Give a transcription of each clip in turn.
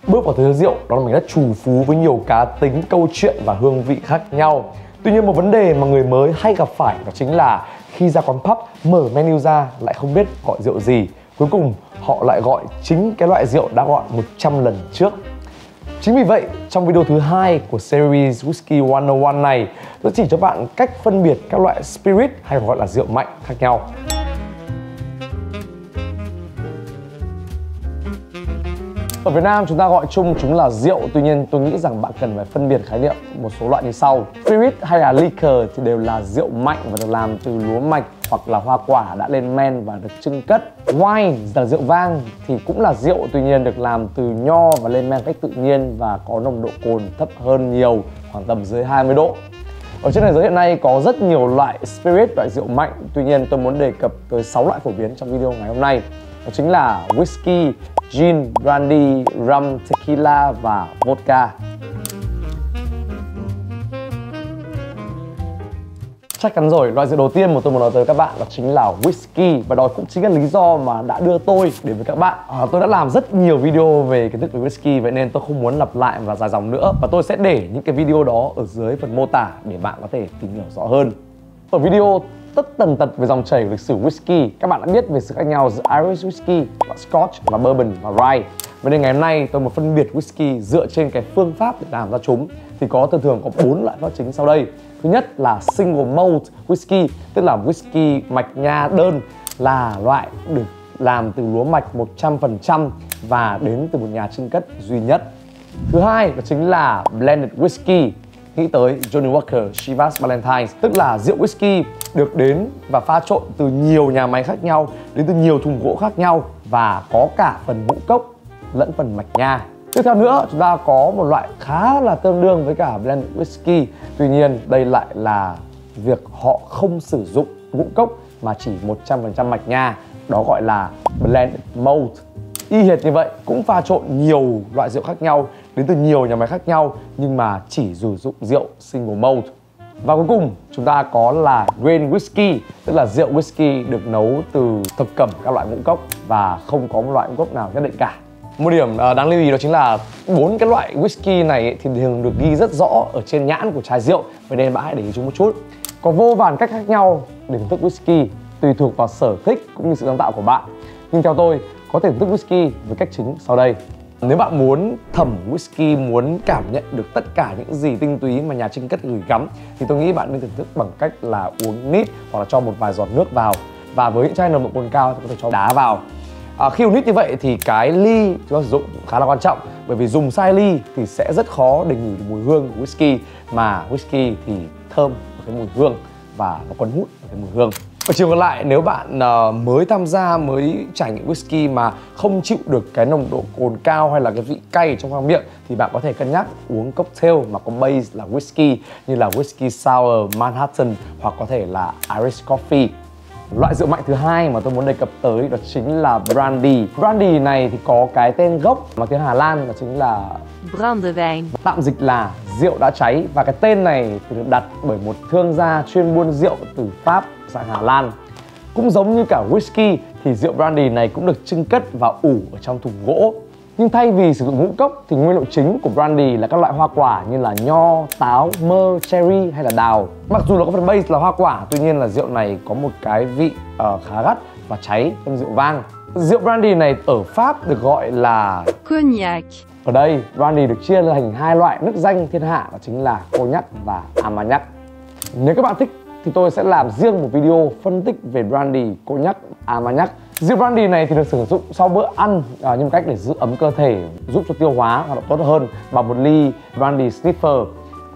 Bước vào thế giới rượu, đó là mảnh đất trù phú với nhiều cá tính, câu chuyện và hương vị khác nhau. Tuy nhiên, một vấn đề mà người mới hay gặp phải đó chính là khi ra quán pub, mở menu ra lại không biết gọi rượu gì. Cuối cùng, họ lại gọi chính cái loại rượu đã gọi 100 lần trước. Chính vì vậy, trong video thứ 2 của series Whisky 101 này, tôi chỉ cho bạn cách phân biệt các loại spirit hay còn gọi là rượu mạnh khác nhau. Ở Việt Nam chúng ta gọi chung chúng là rượu, tuy nhiên tôi nghĩ rằng bạn cần phải phân biệt khái niệm một số loại như sau. Spirit hay là liquor thì đều là rượu mạnh và được làm từ lúa mạch hoặc là hoa quả đã lên men và được chưng cất. Wine là rượu vang thì cũng là rượu, tuy nhiên được làm từ nho và lên men cách tự nhiên và có nồng độ cồn thấp hơn nhiều, khoảng tầm dưới 20 độ. Ở trên thế giới hiện nay có rất nhiều loại spirit, loại rượu mạnh, tuy nhiên tôi muốn đề cập tới 6 loại phổ biến trong video ngày hôm nay. Đó chính là whisky, gin, brandy, rum, tequila và vodka. Chắc chắn rồi, loại rượu đầu tiên mà tôi muốn nói tới các bạn đó chính là whisky. Và đó cũng chính là lý do mà đã đưa tôi đến với các bạn. Tôi đã làm rất nhiều video về kiến thức về whisky, vậy nên tôi không muốn lặp lại và dài dòng nữa. Và tôi sẽ để những cái video đó ở dưới phần mô tả để bạn có thể tìm hiểu rõ hơn. Ở video tất tần tật về dòng chảy của lịch sử whisky, các bạn đã biết về sự khác nhau giữa Irish whisky, và Scotch và Bourbon và Rye. Vậy nên ngày hôm nay tôi muốn phân biệt whisky dựa trên cái phương pháp để làm ra chúng. Thì thường có 4 loại pháp chính sau đây. Thứ nhất là single malt whisky, tức là whisky mạch nha đơn, là loại được làm từ lúa mạch 100% và đến từ một nhà chưng cất duy nhất. Thứ hai đó chính là blended whisky, nghĩ tới Johnny Walker, Chivas Valentine, tức là rượu whisky được đến và pha trộn từ nhiều nhà máy khác nhau, đến từ nhiều thùng gỗ khác nhau và có cả phần ngũ cốc lẫn phần mạch nha. Tiếp theo nữa, chúng ta có một loại khá là tương đương với cả blended whisky, tuy nhiên đây lại là việc họ không sử dụng ngũ cốc mà chỉ 100% mạch nha, đó gọi là blended malt. Y hệt như vậy, cũng pha trộn nhiều loại rượu khác nhau, đến từ nhiều nhà máy khác nhau, nhưng mà chỉ sử dụng rượu single malt. Và cuối cùng chúng ta có là grain whisky, tức là rượu whisky được nấu từ thập cẩm các loại ngũ cốc và không có một loại ngũ cốc nào nhất định cả. Một điểm đáng lưu ý đó chính là 4 cái loại whisky này thì thường được ghi rất rõ ở trên nhãn của chai rượu, vậy nên bạn hãy để ý chúng một chút. Có vô vàn cách khác nhau để thưởng thức whisky, tùy thuộc vào sở thích cũng như sự sáng tạo của bạn. Nhưng theo tôi, có thể thưởng thức whisky với cách chính sau đây. Nếu bạn muốn thẩm whisky, muốn cảm nhận được tất cả những gì tinh túy mà nhà chưng cất gửi gắm, thì tôi nghĩ bạn nên thưởng thức bằng cách là uống nít hoặc là cho một vài giọt nước vào. Và với những chai nồng độ cồn cao thì có thể cho đá vào. Khi uống nít như vậy thì cái ly chúng ta sử dụng khá là quan trọng, bởi vì dùng sai ly thì sẽ rất khó để ngửi được mùi hương của whisky, mà whisky thì thơm một cái mùi hương và nó còn hút một cái mùi hương. Ở chiều còn lại, nếu bạn mới tham gia, mới trải nghiệm whisky mà không chịu được cái nồng độ cồn cao hay là cái vị cay trong khoang miệng, thì bạn có thể cân nhắc uống cocktail mà có base là whisky, như là whisky sour, Manhattan hoặc có thể là Irish coffee. Loại rượu mạnh thứ hai mà tôi muốn đề cập tới đó chính là brandy. Brandy này thì có cái tên gốc mà tiếng Hà Lan đó chính là Brandewijn, tạm dịch là rượu đã cháy, và cái tên này thì được đặt bởi một thương gia chuyên buôn rượu từ Pháp sang Hà Lan. Cũng giống như cả whisky thì rượu brandy này cũng được chưng cất và ủ ở trong thùng gỗ. Nhưng thay vì sử dụng ngũ cốc thì nguyên liệu chính của brandy là các loại hoa quả như là nho, táo, mơ, cherry hay là đào. Mặc dù nó có phần base là hoa quả, tuy nhiên là rượu này có một cái vị khá gắt và cháy hơn rượu vang. Rượu brandy này ở Pháp được gọi là cognac. Ở đây, brandy được chia thành hai loại nức danh thiên hạ, đó chính là cognac và armagnac. Nếu các bạn thích thì tôi sẽ làm riêng một video phân tích về brandy, cognac, armagnac. Rượu brandy này thì được sử dụng sau bữa ăn như một cách để giữ ấm cơ thể, giúp cho tiêu hóa hoạt động tốt hơn bằng một ly brandy sniffer.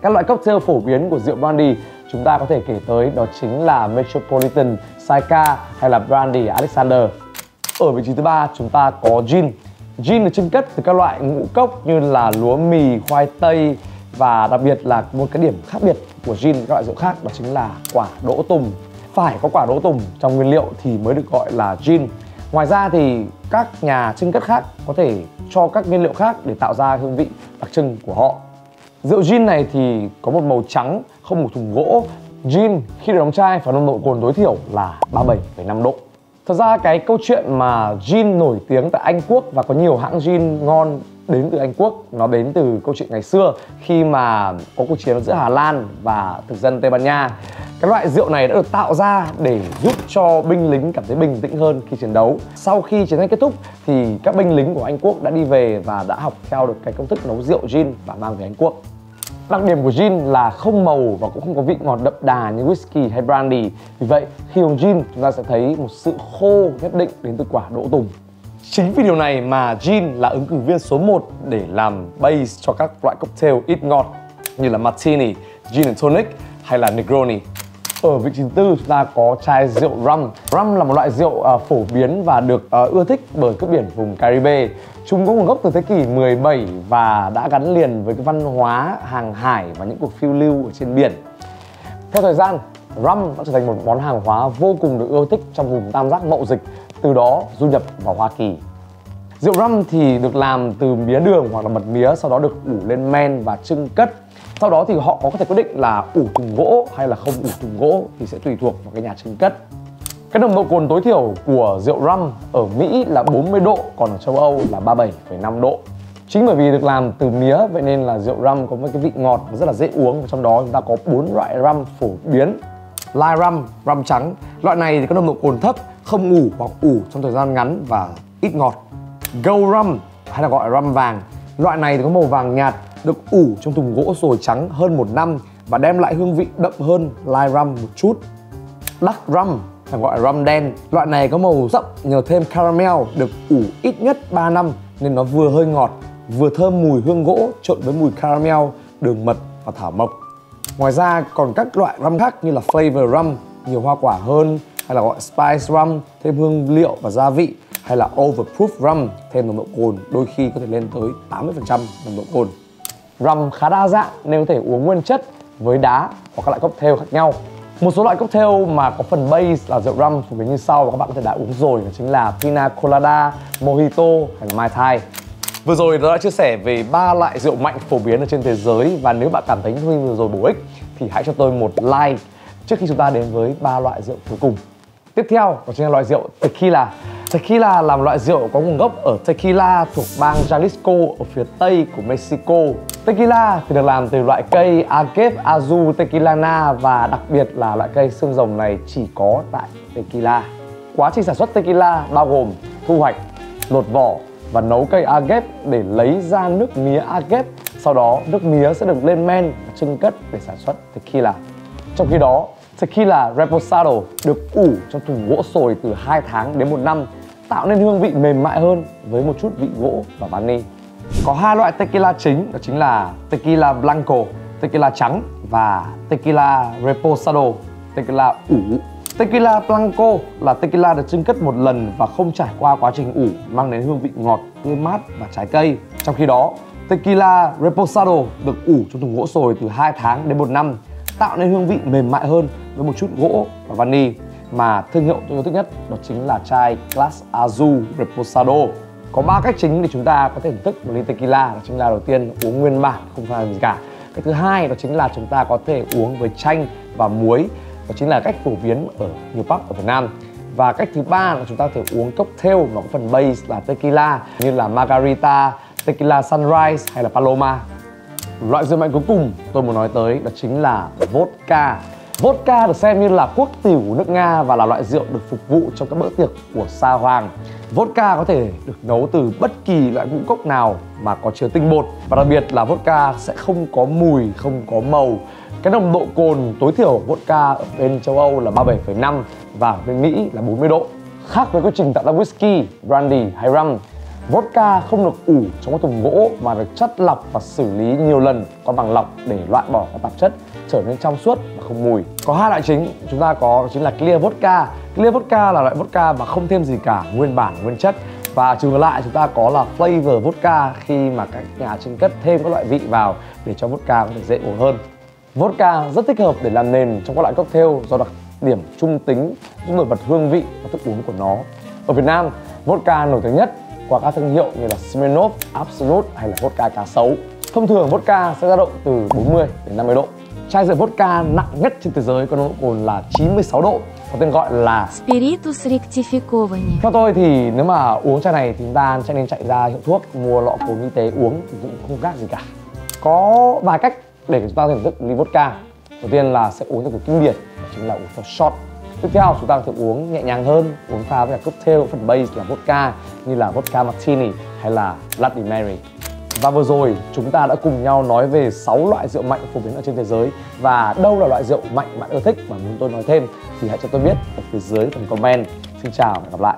Các loại cocktail phổ biến của rượu brandy chúng ta có thể kể tới đó chính là Metropolitan, Syrah hay là brandy Alexander. Ở vị trí thứ ba chúng ta có gin. Gin được chưng cất từ các loại ngũ cốc như là lúa mì, khoai tây, và đặc biệt là một cái điểm khác biệt của gin các loại rượu khác đó chính là quả đỗ tùng. Phải có quả đỗ tùng trong nguyên liệu thì mới được gọi là gin. Ngoài ra thì các nhà chưng cất khác có thể cho các nguyên liệu khác để tạo ra hương vị đặc trưng của họ. Rượu gin này thì có một màu trắng, không một thùng gỗ. Gin khi được đóng chai phải nồng độ cồn tối thiểu là 37,5 độ. Thật ra cái câu chuyện mà gin nổi tiếng tại Anh Quốc và có nhiều hãng gin ngon đến từ Anh Quốc. Nó đến từ câu chuyện ngày xưa khi mà có cuộc chiến giữa Hà Lan và thực dân Tây Ban Nha. Cái loại rượu này đã được tạo ra để giúp cho binh lính cảm thấy bình tĩnh hơn khi chiến đấu. Sau khi chiến tranh kết thúc thì các binh lính của Anh Quốc đã đi về và đã học theo được cái công thức nấu rượu gin và mang về Anh Quốc. Đặc điểm của gin là không màu và cũng không có vị ngọt đậm đà như whisky hay brandy. Vì vậy, khi uống gin chúng ta sẽ thấy một sự khô nhất định đến từ quả đỗ tùng. Chính vì điều này mà gin là ứng cử viên số 1 để làm base cho các loại cocktail ít ngọt như là martini, gin and tonic hay là Negroni. Ở vị trí thứ 4 chúng ta có chai rượu rum. Rum là một loại rượu phổ biến và được ưa thích bởi cướp biển vùng Caribe. Chúng có nguồn gốc từ thế kỷ 17 và đã gắn liền với cái văn hóa hàng hải và những cuộc phiêu lưu ở trên biển. Theo thời gian, rum đã trở thành một món hàng hóa vô cùng được ưa thích trong vùng tam giác mậu dịch, từ đó du nhập vào Hoa Kỳ. Rượu rum thì được làm từ mía đường hoặc là mật mía, sau đó được ủ lên men và chưng cất. Sau đó thì họ có thể quyết định là ủ thùng gỗ hay là không ủ thùng gỗ thì sẽ tùy thuộc vào cái nhà chưng cất. Cái nồng độ cồn tối thiểu của rượu rum ở Mỹ là 40 độ, còn ở châu Âu là 37,5 độ. Chính bởi vì được làm từ mía vậy nên là rượu rum có một cái vị ngọt và rất là dễ uống. Và trong đó chúng ta có 4 loại rum phổ biến. Light rum, rum trắng. Loại này thì có nồng độ cồn thấp, không ủ hoặc ủ trong thời gian ngắn và ít ngọt. Gold rum hay là gọi rum vàng. Loại này thì có màu vàng nhạt, được ủ trong thùng gỗ sồi trắng hơn 1 năm và đem lại hương vị đậm hơn light rum một chút. Dark rum hay gọi rum đen. Loại này có màu đậm nhờ thêm caramel, được ủ ít nhất 3 năm nên nó vừa hơi ngọt, vừa thơm mùi hương gỗ trộn với mùi caramel, đường mật và thảo mộc. Ngoài ra còn các loại rum khác như là flavor rum, nhiều hoa quả hơn, hay là gọi spice rum, thêm hương liệu và gia vị, hay là overproof rum, thêm nồng độ cồn đôi khi có thể lên tới 80% nồng độ cồn. Rum khá đa dạng nên có thể uống nguyên chất với đá hoặc các loại cocktail khác nhau. Một số loại cocktail mà có phần base là rượu rum phổ biến như sau và các bạn có thể đã uống rồi, đó chính là Pina Colada, Mojito hay là Mai Tai. Vừa rồi tôi đã chia sẻ về 3 loại rượu mạnh phổ biến ở trên thế giới và nếu bạn cảm thấy thông tin vừa rồi bổ ích thì hãy cho tôi một like trước khi chúng ta đến với 3 loại rượu cuối cùng. Tiếp theo đó chính là loại rượu Tequila. Tequila là một loại rượu có nguồn gốc ở Tequila thuộc bang Jalisco ở phía tây của Mexico. Tequila thì được làm từ loại cây Agave Azul Tequilana và đặc biệt là loại cây xương rồng này chỉ có tại Tequila. Quá trình sản xuất Tequila bao gồm thu hoạch, lột vỏ và nấu cây agave để lấy ra nước mía agave. Sau đó nước mía sẽ được lên men và chưng cất để sản xuất Tequila. Trong khi đó, Tequila Reposado được ủ trong thùng gỗ sồi từ 2 tháng đến 1 năm, tạo nên hương vị mềm mại hơn với một chút vị gỗ và vani. Có 2 loại Tequila chính, đó chính là Tequila Blanco, Tequila trắng và Tequila Reposado, Tequila ủ. Tequila Blanco là tequila được chưng cất một lần và không trải qua quá trình ủ, mang đến hương vị ngọt, tươi mát và trái cây. Trong khi đó, Tequila Reposado được ủ trong thùng gỗ sồi từ 2 tháng đến 1 năm, tạo nên hương vị mềm mại hơn với một chút gỗ và vani. Mà thương hiệu tôi yêu thích nhất đó chính là chai Glass Azul Reposado. Có 3 cách chính để chúng ta có thể thưởng thức một ly tequila. Đó chính là đầu tiên uống nguyên bản, không pha gì cả. Cái thứ hai đó chính là chúng ta có thể uống với chanh và muối. Đó chính là cách phổ biến ở nhiều pub ở Việt Nam. Và cách thứ ba là chúng ta có thể uống cocktail mà có phần base là tequila như là Margarita, Tequila Sunrise hay là Paloma. Loại rượu mạnh cuối cùng tôi muốn nói tới đó chính là vodka. Vodka được xem như là quốc tiểu của nước Nga và là loại rượu được phục vụ trong các bữa tiệc của sa hoàng. Vodka có thể được nấu từ bất kỳ loại ngũ cốc nào mà có chứa tinh bột. Và đặc biệt là vodka sẽ không có mùi, không có màu. Cái nồng độ cồn tối thiểu của vodka ở bên châu Âu là 37,5 và ở bên Mỹ là 40 độ. Khác với quy trình tạo ra whisky, brandy hay rum, vodka không được ủ trong các thùng gỗ mà được chất lọc và xử lý nhiều lần qua bằng lọc để loại bỏ các tạp chất, trở nên trong suốt và không mùi. Có 2 loại chính chúng ta có chính là clear vodka. Clear vodka là loại vodka mà không thêm gì cả, nguyên bản, nguyên chất. Và trừ lại chúng ta có là flavor vodka khi mà các nhà chưng cất thêm các loại vị vào để cho vodka có thể dễ uống hơn. Vodka rất thích hợp để làm nền trong các loại cocktail do đặc điểm trung tính, những nổi bật hương vị và thức uống của nó. Ở Việt Nam, vodka nổi tiếng nhất qua các thương hiệu như là Smirnoff, Absolut hay là vodka cá sấu. Thông thường vodka sẽ dao động từ 40 đến 50 độ. Chai rượu vodka nặng nhất trên thế giới có nồng độ cồn là 96 độ, có tên gọi là Spiritus rectificovani. Theo tôi thì nếu mà uống chai này thì chúng ta sẽ nên chạy ra hiệu thuốc mua lọ cồn y tế uống thì cũng không khác gì cả. Có vài cách để chúng ta thưởng thức ly vodka. Đầu tiên là sẽ uống theo kiểu kinh điển, chính là uống theo shot. Tiếp theo chúng ta có thể uống nhẹ nhàng hơn, uống pha với cả cocktail phần base là vodka như là vodka martini hay là Bloody Mary. Và vừa rồi chúng ta đã cùng nhau nói về 6 loại rượu mạnh phổ biến ở trên thế giới. Và đâu là loại rượu mạnh bạn ưa thích mà muốn tôi nói thêm thì hãy cho tôi biết ở phía dưới phần comment. Xin chào và hẹn gặp lại.